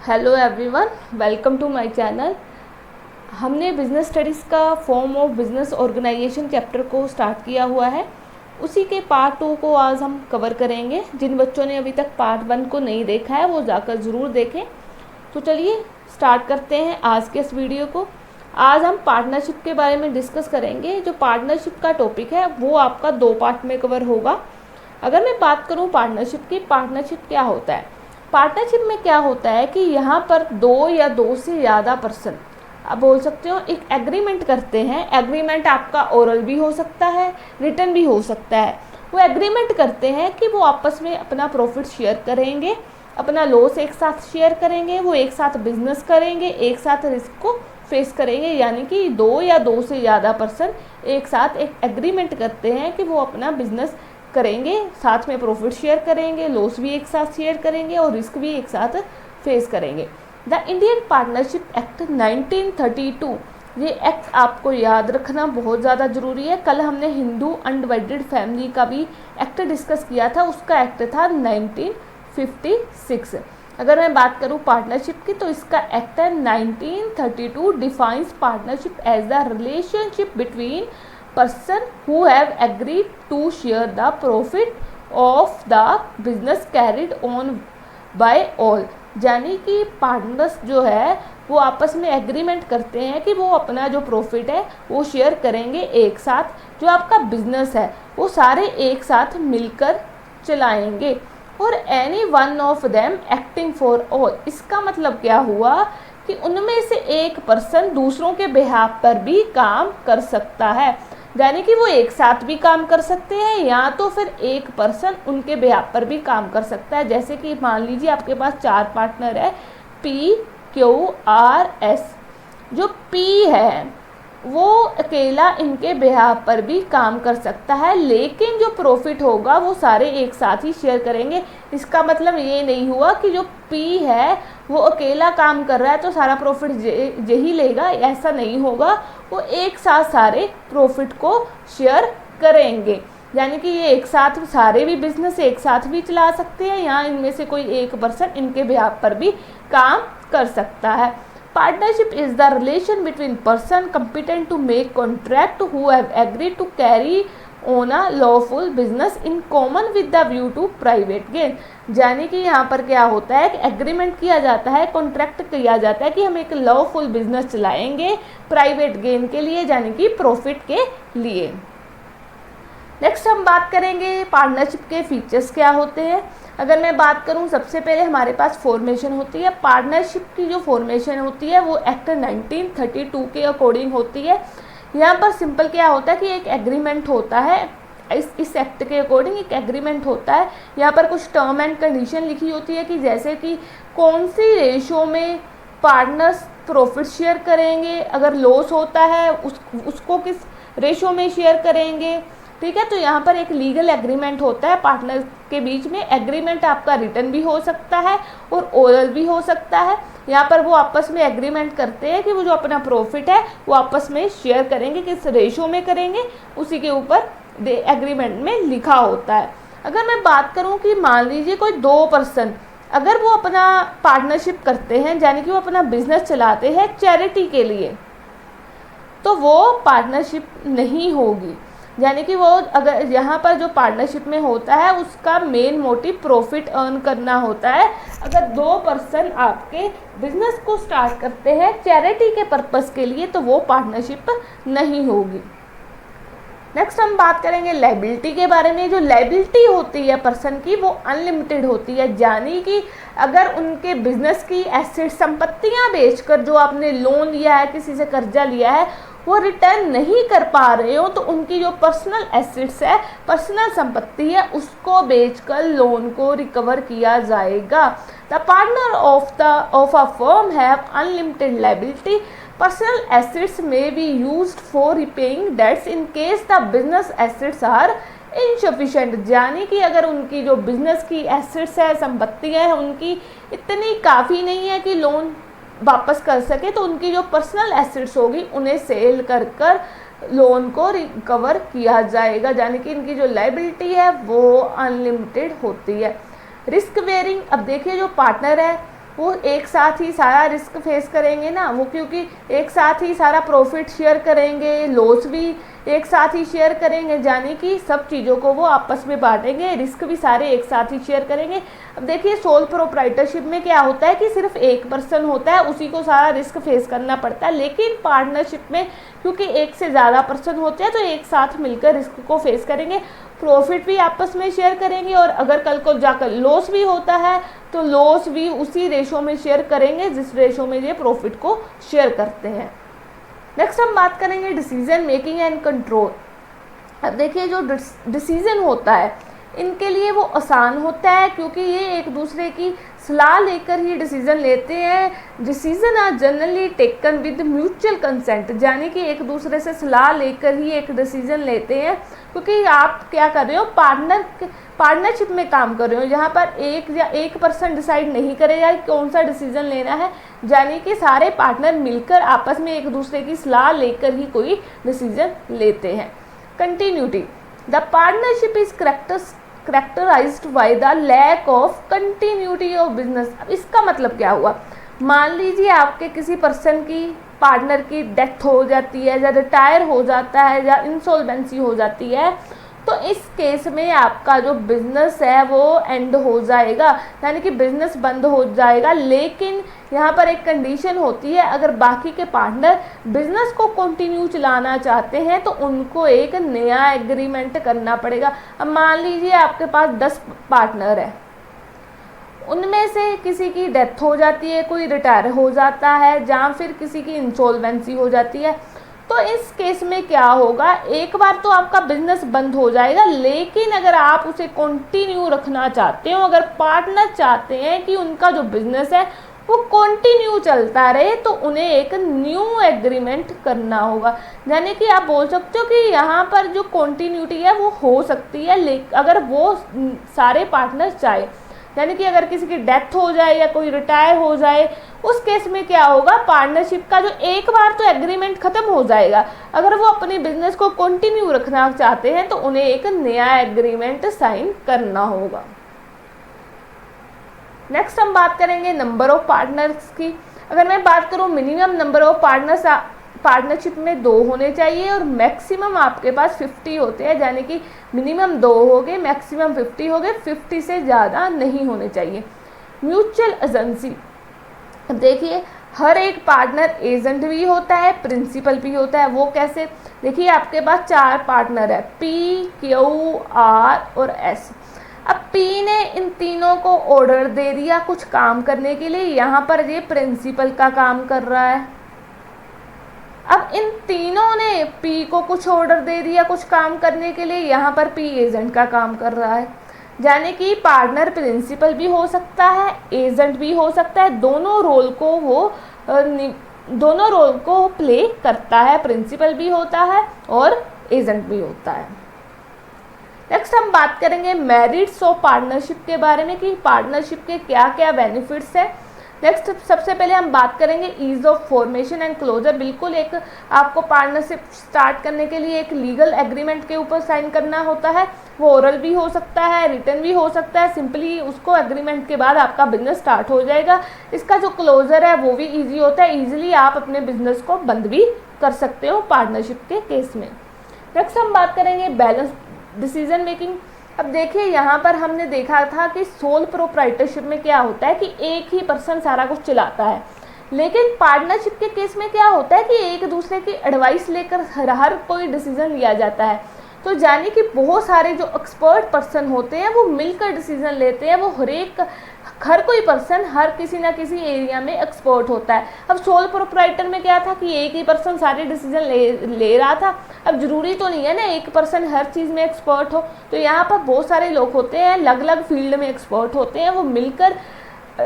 Hello everyone, welcome to my channel. हमने business studies का form of business organisation chapter को start किया हुआ है। उसी के पार्ट 2 को आज हम कवर करेंगे। जिन बच्चों ने अभी तक पार्ट 1 को नहीं देखा है वो जाकर ज़रूर देखें। तो चलिए स्टार्ट करते हैं आज के इस वीडियो को। आज हम पार्टनरशिप के बारे में डिस्कस करेंगे। जो पार्टनरशिप का टॉपिक है वो आपका 2 पार्ट में कवर होगा। अगर मैं बात करूँ पार्टनरशिप की, पार्टनरशिप क्या होता है? पार्टनरशिप में क्या होता है कि यहाँ पर 2 या 2 से ज़्यादा पर्सन, आप बोल सकते हो, एक एग्रीमेंट करते हैं। एग्रीमेंट आपका ओरल भी हो सकता है, रिटन भी हो सकता है। वो एग्रीमेंट करते हैं कि वो आपस में अपना प्रॉफिट शेयर करेंगे, अपना लॉस एक साथ शेयर करेंगे, वो एक साथ बिजनेस करेंगे, एक साथ रिस्क को फेस करेंगे। यानी कि 2 या 2 से ज़्यादा पर्सन एक साथ एक एग्रीमेंट करते हैं कि वो अपना बिजनेस करेंगे, साथ में प्रॉफिट शेयर करेंगे, लॉस भी एक साथ शेयर करेंगे और रिस्क भी एक साथ फेस करेंगे। द इंडियन पार्टनरशिप एक्ट 1932, ये एक्ट आपको याद रखना बहुत ज़्यादा ज़रूरी है। कल हमने हिंदू अनडिवाइडेड फैमिली का भी एक्ट डिस्कस किया था, उसका एक्ट था 1956। अगर मैं बात करूं पार्टनरशिप की तो इसका एक्ट है 1932 defines partnership as the relationship between person who have agreed to share the profit of the business carried on by all। यानी कि पार्टनर्स जो है वो आपस में एग्रीमेंट करते हैं कि वो अपना जो प्रॉफिट है वो शेयर करेंगे एक साथ। जो आपका बिजनेस है वो सारे एक साथ मिलकर चलाएंगे। और any one of them acting for all, इसका मतलब क्या हुआ कि उनमें से एक पर्सन दूसरों के बिहाफ पर भी काम कर सकता है। यानी कि वो एक साथ भी काम कर सकते हैं या तो फिर एक पर्सन उनके बिहाफ पर भी काम कर सकता है। जैसे कि मान लीजिए आपके पास 4 पार्टनर है, PQRS। जो P है वो अकेला इनके बिहाफ पर भी काम कर सकता है, लेकिन जो प्रॉफिट होगा वो सारे एक साथ ही शेयर करेंगे। इसका मतलब ये नहीं हुआ कि जो P है वो अकेला काम कर रहा है तो सारा प्रॉफिट यही लेगा, ऐसा नहीं होगा। वो एक साथ सारे प्रॉफिट को शेयर करेंगे। यानी कि ये एक साथ सारे भी बिजनेस एक साथ भी चला सकते हैं या इनमें से कोई एक पर्सन इनके बिहाफ पर भी काम कर सकता है। Partnership is the relation between person competent to make contract who have agreed to carry on a lawful business in common with the view to private gain। यानी कि यहाँ पर क्या होता है कि एग्रीमेंट किया जाता है, कॉन्ट्रैक्ट किया जाता है कि हम एक लॉफुल बिजनेस चलाएंगे प्राइवेट गेन के लिए, यानी कि प्रॉफिट के लिए। नेक्स्ट हम बात करेंगे पार्टनरशिप के फीचर्स क्या होते हैं। अगर मैं बात करूं, सबसे पहले हमारे पास फॉर्मेशन होती है। पार्टनरशिप की जो फॉर्मेशन होती है वो एक्ट 1932 के अकॉर्डिंग होती है। यहाँ पर सिंपल क्या होता है कि एक एग्रीमेंट होता है। इस एक्ट के अकॉर्डिंग एक एग्रीमेंट होता है। यहाँ पर कुछ टर्म एंड कंडीशन लिखी होती है कि जैसे कि कौन सी रेशो में पार्टनर्स प्रॉफिट शेयर करेंगे, अगर लॉस होता है उसको किस रेशो में शेयर करेंगे। ठीक है, तो यहाँ पर एक लीगल एग्रीमेंट होता है पार्टनर के बीच में। एग्रीमेंट आपका रिटन भी हो सकता है और ओरल भी हो सकता है। यहाँ पर वो आपस में एग्रीमेंट करते हैं कि वो जो अपना प्रॉफिट है वो आपस में शेयर करेंगे, किस रेशो में करेंगे, उसी के ऊपर एग्रीमेंट में लिखा होता है। अगर मैं बात करूँ कि मान लीजिए कोई 2 पर्सन अगर वो अपना पार्टनरशिप करते हैं, यानी कि वो अपना बिजनेस चलाते हैं चैरिटी के लिए, तो वो पार्टनरशिप नहीं होगी। यानी कि वो अगर यहाँ पर जो पार्टनरशिप में होता है उसका मेन मोटिव प्रॉफिट अर्न करना होता है। अगर 2 पर्सन आपके बिजनेस को स्टार्ट करते हैं चैरिटी के पर्पस के लिए तो वो पार्टनरशिप नहीं होगी। नेक्स्ट हम बात करेंगे लायबिलिटी के बारे में। जो लायबिलिटी होती है पर्सन की वो अनलिमिटेड होती है। यानी कि अगर उनके बिजनेस की एसेट संपत्तियां बेचकर जो आपने लोन लिया है, किसी से कर्जा लिया है, वो रिटर्न नहीं कर पा रहे हो तो उनकी जो पर्सनल एसेट्स है, पर्सनल संपत्ति है, उसको बेचकर लोन को रिकवर किया जाएगा। The partner of a firm have unlimited liability. Personal assets may be used for repaying debts in case the business assets are insufficient। यानी कि अगर उनकी जो बिजनेस की एसेट्स है, संपत्तियां हैं, उनकी इतनी काफ़ी नहीं है कि लोन वापस कर सके, तो उनकी जो पर्सनल एसेट्स होगी उन्हें सेल कर लोन को रिकवर किया जाएगा। यानी कि इनकी जो लायबिलिटी है वो अनलिमिटेड होती है। रिस्क वेयरिंग, अब देखिए जो पार्टनर है वो एक साथ ही सारा रिस्क फेस करेंगे ना, वो क्योंकि एक साथ ही सारा प्रॉफिट शेयर करेंगे, लॉस भी एक साथ ही शेयर करेंगे, यानी कि सब चीज़ों को वो आपस में बांटेंगे, रिस्क भी सारे एक साथ ही शेयर करेंगे। अब देखिए सोल प्रोप्राइटरशिप में क्या होता है कि सिर्फ एक पर्सन होता है, उसी को सारा रिस्क फेस करना पड़ता है, लेकिन पार्टनरशिप में क्योंकि एक से ज़्यादा पर्सन होते हैं तो एक साथ मिलकर रिस्क को फेस करेंगे, प्रॉफिट भी आपस में शेयर करेंगे, और अगर कल को जाकर लॉस भी होता है तो लॉस भी उसी रेशो में शेयर करेंगे जिस रेशो में ये प्रॉफिट को शेयर करते हैं। नेक्स्ट हम बात करेंगे डिसीजन मेकिंग एंड कंट्रोल। अब देखिए जो डिसीजन होता है इनके लिए वो आसान होता है क्योंकि ये एक दूसरे की सलाह लेकर ही डिसीजन लेते हैं। Decision are generally taken with mutual consent, यानी कि एक दूसरे से सलाह लेकर ही एक डिसीजन लेते हैं, क्योंकि आप क्या कर रहे हो, पार्टनरशिप में काम कर रहे हो, जहाँ पर एक पर्सन डिसाइड नहीं करेगा कि कौन सा डिसीजन लेना है, यानी कि सारे पार्टनर मिलकर आपस में एक दूसरे की सलाह लेकर ही कोई डिसीजन लेते हैं। Continuity, the partnership is characterized by the lack of continuity of business। अब इसका मतलब क्या हुआ, मान लीजिए आपके किसी पर्सन की, पार्टनर की डेथ हो जाती है या रिटायर हो जाता है या इंसॉल्वेंसी हो जाती है, तो इस केस में आपका जो बिजनेस है वो एंड हो जाएगा, यानी कि बिजनेस बंद हो जाएगा। लेकिन यहाँ पर एक कंडीशन होती है, अगर बाकी के पार्टनर बिजनेस को कंटिन्यू चलाना चाहते हैं तो उनको एक नया एग्रीमेंट करना पड़ेगा। अब मान लीजिए आपके पास 10 पार्टनर है, उनमें से किसी की डेथ हो जाती है, कोई रिटायर हो जाता है, या फिर किसी की इंसॉल्वेंसी हो जाती है, तो इस केस में क्या होगा, एक बार तो आपका बिजनेस बंद हो जाएगा, लेकिन अगर आप उसे कंटिन्यू रखना चाहते हो, अगर पार्टनर चाहते हैं कि उनका जो बिजनेस है वो कंटिन्यू चलता रहे, तो उन्हें एक न्यू एग्रीमेंट करना होगा। यानी कि आप बोल सकते हो कि यहाँ पर जो कंटिन्यूटी है वो हो सकती है, लेकिन अगर वो सारे पार्टनर चाहे, यानी कि अगर किसी की डेथ हो जाए या कोई रिटायर हो जाए, उस केस में क्या होगा, पार्टनरशिप का जो एक बार तो एग्रीमेंट खत्म हो जाएगा, अगर वो अपने बिजनेस को कंटिन्यू रखना चाहते हैं तो उन्हें एक नया एग्रीमेंट साइन करना होगा। नेक्स्ट हम बात करेंगे नंबर ऑफ पार्टनर्स की। अगर मैं बात करूँ, minimum number of partners partnership में 2 होने चाहिए और मैक्सिमम आपके पास 50 होते हैं, यानी कि मिनिमम 2 हो गए, मैक्सिमम 50 हो गए, 50 से ज़्यादा नहीं होने चाहिए। म्यूचुअल एजेंसी, देखिए हर एक पार्टनर एजेंट भी होता है, प्रिंसिपल भी होता है। वो कैसे, देखिए आपके पास 4 पार्टनर है, P, Q, R और S। अब P ने इन तीनों को ऑर्डर दे दिया कुछ काम करने के लिए, यहाँ पर ये प्रिंसिपल का काम कर रहा है। अब इन तीनों ने P को कुछ ऑर्डर दे दिया कुछ काम करने के लिए, यहाँ पर P एजेंट का काम कर रहा है, यानी कि पार्टनर प्रिंसिपल भी हो सकता है, एजेंट भी हो सकता है, दोनों रोल को प्ले करता है, प्रिंसिपल भी होता है और एजेंट भी होता है। नेक्स्ट हम बात करेंगे मेरिट्स ऑफ पार्टनरशिप के बारे में कि पार्टनरशिप के क्या क्या बेनिफिट्स हैं। नेक्स्ट सबसे पहले हम बात करेंगे ease of formation and closure. बिल्कुल एक आपको पार्टनरशिप स्टार्ट करने के लिए एक लीगल एग्रीमेंट के ऊपर साइन करना होता है, वो ओरल भी हो सकता है, रिटन भी हो सकता है, सिंपली उसको एग्रीमेंट के बाद आपका बिजनेस स्टार्ट हो जाएगा। इसका जो क्लोजर है वो भी ईजी होता है, ईजिली आप अपने बिजनेस को बंद भी कर सकते हो पार्टनरशिप के केस में। नेक्स्ट हम बात करेंगे बैलेंस डिसीजन मेकिंग। अब देखिए यहाँ पर हमने देखा था कि सोल प्रोप्राइटरशिप में क्या होता है कि एक ही पर्सन सारा कुछ चलाता है, लेकिन पार्टनरशिप के केस में क्या होता है कि एक दूसरे की एडवाइस लेकर हर कोई डिसीजन लिया जाता है। तो यानी कि बहुत सारे जो एक्सपर्ट पर्सन होते हैं वो मिलकर डिसीजन लेते हैं, वो हर कोई पर्सन हर किसी ना किसी एरिया में एक्सपर्ट होता है। अब सोल प्रोप्राइटर में क्या था कि एक ही पर्सन सारे डिसीजन ले रहा था। अब जरूरी तो नहीं है ना एक पर्सन हर चीज़ में एक्सपर्ट हो, तो यहाँ पर बहुत सारे लोग होते हैं अलग अलग फील्ड में एक्सपर्ट होते हैं, वो मिलकर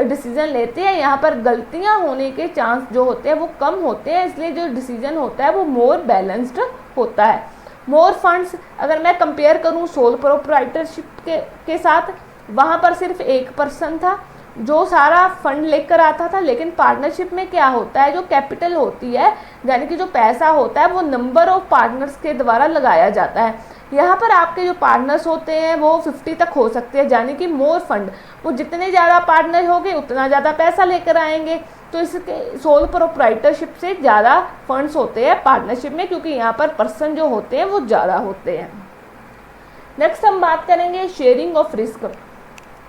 डिसीजन लेते हैं। यहाँ पर गलतियाँ होने के चांस जो होते हैं वो कम होते हैं, इसलिए जो डिसीजन होता है वो मोर बैलेंस्ड होता है। मोर फंड्स, अगर मैं कंपेयर करूँ सोल प्रोप्राइटरशिप के साथ, वहाँ पर सिर्फ एक पर्सन था जो सारा फंड लेकर आता था, लेकिन पार्टनरशिप में क्या होता है जो कैपिटल होती है यानी कि जो पैसा होता है वो नंबर ऑफ पार्टनर्स के द्वारा लगाया जाता है। यहाँ पर आपके जो पार्टनर्स होते हैं वो 50 तक हो सकते हैं, यानी कि मोर फंड, वो जितने ज़्यादा पार्टनर होंगे उतना ज़्यादा पैसा लेकर आएंगे। तो इसके सोल प्रोप्राइटरशिप से ज़्यादा फंड्स होते हैं पार्टनरशिप में, क्योंकि यहाँ पर पर्सन जो होते हैं वो ज़्यादा होते हैं। नेक्स्ट हम बात करेंगे शेयरिंग ऑफ रिस्क।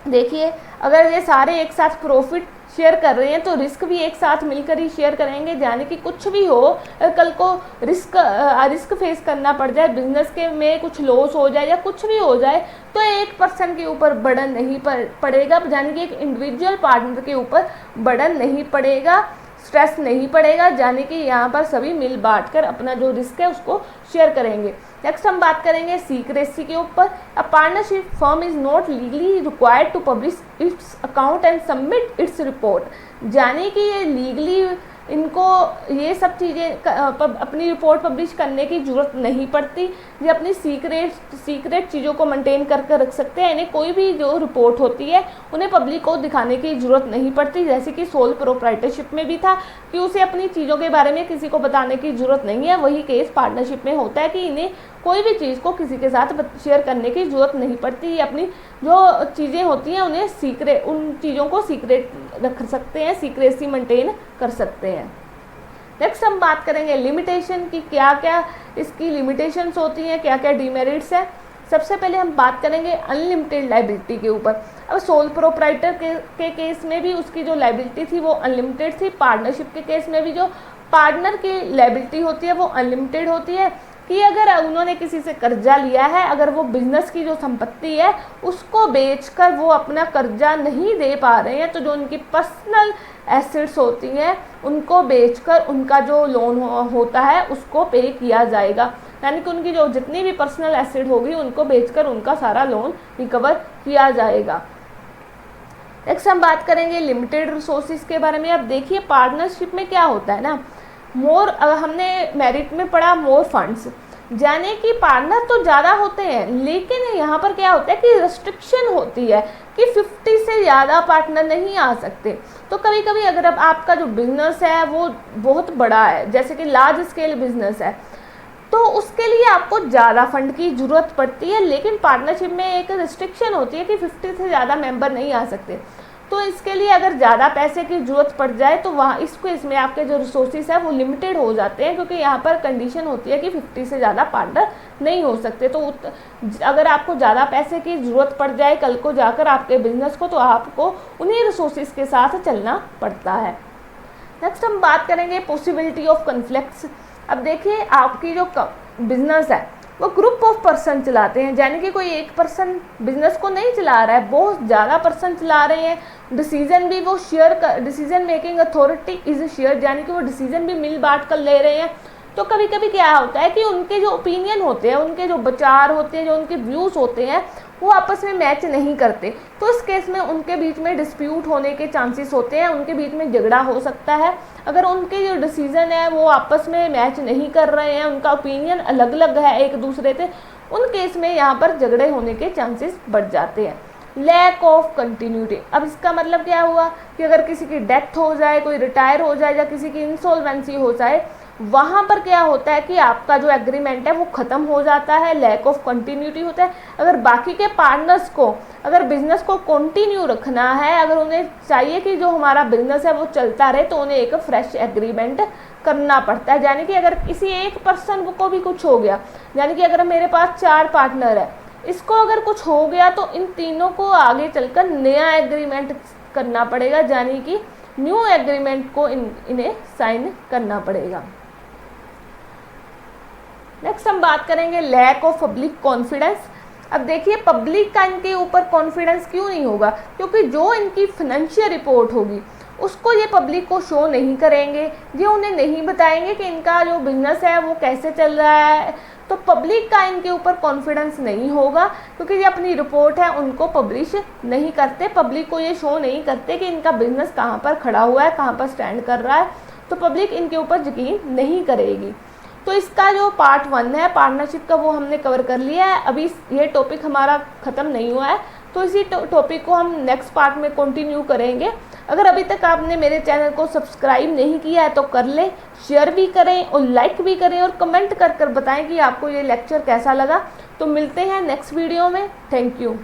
देखिए, अगर ये सारे एक साथ प्रॉफिट शेयर कर रहे हैं तो रिस्क भी एक साथ मिलकर ही शेयर करेंगे, यानी कि कुछ भी हो, कल को रिस्क फेस करना पड़ जाए, बिजनेस के में कुछ लॉस हो जाए या कुछ भी हो जाए, तो एक पर्सन के ऊपर बर्डन नहीं पड़ेगा, यानी कि एक इंडिविजुअल पार्टनर के ऊपर बर्डन नहीं पड़ेगा, स्ट्रेस नहीं पड़ेगा, यानी कि यहाँ पर सभी मिल बांट कर अपना जो रिस्क है उसको शेयर करेंगे। नेक्स्ट हम बात करेंगे सीक्रेसी के ऊपर। A partnership firm is not legally required to publish its account and submit its report, यानी कि ये लीगली इनको ये सब चीज़ें अपनी रिपोर्ट पब्लिश करने की ज़रूरत नहीं पड़ती, ये अपनी सीक्रेट चीज़ों को मेंटेन करके रख सकते हैं। इन्हें कोई भी जो रिपोर्ट होती है उन्हें पब्लिक को दिखाने की ज़रूरत नहीं पड़ती, जैसे कि सोल प्रोप्राइटरशिप में भी था कि उसे अपनी चीज़ों के बारे में किसी को बताने की ज़रूरत नहीं है। वही केस पार्टनरशिप में होता है कि इन्हें कोई भी चीज़ को किसी के साथ शेयर करने की ज़रूरत नहीं पड़ती, अपनी जो चीज़ें होती हैं उन्हें उन चीज़ों को सीक्रेट रख सकते हैं, सीक्रेसी मेंटेन कर सकते हैं। नेक्स्ट हम बात करेंगे लिमिटेशन की, क्या क्या इसकी लिमिटेशंस होती हैं, क्या क्या डिमेरिट्स है। सबसे पहले हम बात करेंगे अनलिमिटेड लाइबिलिटी के ऊपर। अब सोल प्रोप्राइटर के केस में भी उसकी जो लाइबिलिटी थी वो अनलिमिटेड थी, पार्टनरशिप के केस में भी जो पार्टनर की लाइबिलिटी होती है वो अनलिमिटेड होती है, कि अगर उन्होंने किसी से कर्जा लिया है, अगर वो बिजनेस की जो संपत्ति है उसको बेचकर वो अपना कर्जा नहीं दे पा रहे हैं, तो जो उनकी पर्सनल एसेट्स होती हैं उनको बेचकर उनका जो लोन होता है उसको पे किया जाएगा, यानी कि उनकी जो जितनी भी पर्सनल एसेट होगी उनको बेचकर उनका सारा लोन रिकवर किया जाएगा। नेक्स्ट हम बात करेंगे लिमिटेड रिसोर्सेज के बारे में। अब देखिए, पार्टनरशिप में क्या होता है ना, हमने मेरिट में पढ़ा मोर फंड्स, यानी कि पार्टनर तो ज़्यादा होते हैं, लेकिन यहाँ पर क्या होता है कि रिस्ट्रिक्शन होती है कि 50 से ज़्यादा पार्टनर नहीं आ सकते। तो कभी कभी अगर अब आपका जो बिजनेस है वो बहुत बड़ा है, जैसे कि लार्ज स्केल बिजनेस है, तो उसके लिए आपको ज़्यादा फंड की ज़रूरत पड़ती है, लेकिन पार्टनरशिप में एक रिस्ट्रिक्शन होती है कि 50 से ज़्यादा मेंबर नहीं आ सकते। तो इसके लिए अगर ज़्यादा पैसे की ज़रूरत पड़ जाए तो वहाँ इसमें आपके जो रिसोर्सेज है वो लिमिटेड हो जाते हैं, क्योंकि यहाँ पर कंडीशन होती है कि 50 से ज़्यादा पार्टनर नहीं हो सकते। तो अगर आपको ज़्यादा पैसे की ज़रूरत पड़ जाए कल को जाकर आपके बिजनेस को, तो आपको उन्हीं रिसोर्सेज के साथ चलना पड़ता है। नेक्स्ट हम बात करेंगे पॉसिबिलिटी ऑफ कन्फ्लिक्ट्स। अब देखिए, आपकी जो बिजनेस है वो ग्रुप ऑफ पर्सन चलाते हैं, यानी कि कोई एक पर्सन बिजनेस को नहीं चला रहा है, बहुत ज़्यादा पर्सन चला रहे हैं। डिसीजन भी वो decision making authority is share, यानी कि वो डिसीजन भी मिल बांट कर ले रहे हैं। तो कभी कभी क्या होता है कि उनके जो ओपिनियन होते हैं, उनके जो विचार होते हैं, जो उनके व्यूज़ होते हैं वो आपस में मैच नहीं करते। तो इस केस में उनके बीच में डिस्प्यूट होने के चांसेस होते हैं, उनके बीच में झगड़ा हो सकता है। अगर उनके जो डिसीजन है वो आपस में मैच नहीं कर रहे हैं, उनका ओपिनियन अलग अलग है एक दूसरे से, उन केस में यहाँ पर झगड़े होने के चांसेस बढ़ जाते हैं। Lack of continuity. अब इसका मतलब क्या हुआ कि अगर किसी की डेथ हो जाए, कोई रिटायर हो जाए या किसी की इंसॉल्वेंसी हो जाए, वहाँ पर क्या होता है कि आपका जो एग्रीमेंट है वो ख़त्म हो जाता है, लैक ऑफ कंटिन्यूटी होता है। अगर बाकी के पार्टनर्स को अगर बिजनेस को कंटिन्यू रखना है, अगर उन्हें चाहिए कि जो हमारा बिजनेस है वो चलता रहे, तो उन्हें एक फ्रेश एग्रीमेंट करना पड़ता है। यानी कि अगर किसी एक पर्सन को भी कुछ हो गया, यानी कि अगर मेरे पास 4 पार्टनर है, इसको अगर कुछ हो गया तो इन तीनों को आगे चलकर नया एग्रीमेंट करना पड़ेगा, यानी कि न्यू एग्रीमेंट को इन्हें साइन करना पड़ेगा। नेक्स्ट हम बात करेंगे लैक ऑफ पब्लिक कॉन्फिडेंस। अब देखिए, पब्लिक का इनके ऊपर कॉन्फिडेंस क्यों नहीं होगा, क्योंकि जो इनकी फाइनेंशियल रिपोर्ट होगी उसको ये पब्लिक को शो नहीं करेंगे, ये उन्हें नहीं बताएंगे कि इनका जो बिजनेस है वो कैसे चल रहा है। तो पब्लिक का इनके ऊपर कॉन्फिडेंस नहीं होगा, क्योंकि ये अपनी रिपोर्ट है उनको पब्लिश नहीं करते, पब्लिक को ये शो नहीं करते कि इनका बिजनेस कहाँ पर खड़ा हुआ है, कहाँ पर स्टैंड कर रहा है। तो पब्लिक इनके ऊपर यकीन नहीं करेगी। तो इसका जो पार्ट 1 है पार्टनरशिप का वो हमने कवर कर लिया है। अभी ये टॉपिक हमारा ख़त्म नहीं हुआ है, तो इसी टॉपिक को हम नेक्स्ट पार्ट में कंटिन्यू करेंगे। अगर अभी तक आपने मेरे चैनल को सब्सक्राइब नहीं किया है तो कर लें, शेयर भी करें और लाइक भी करें और कमेंट कर कर बताएं कि आपको ये लेक्चर कैसा लगा। तो मिलते हैं नेक्स्ट वीडियो में। Thank you.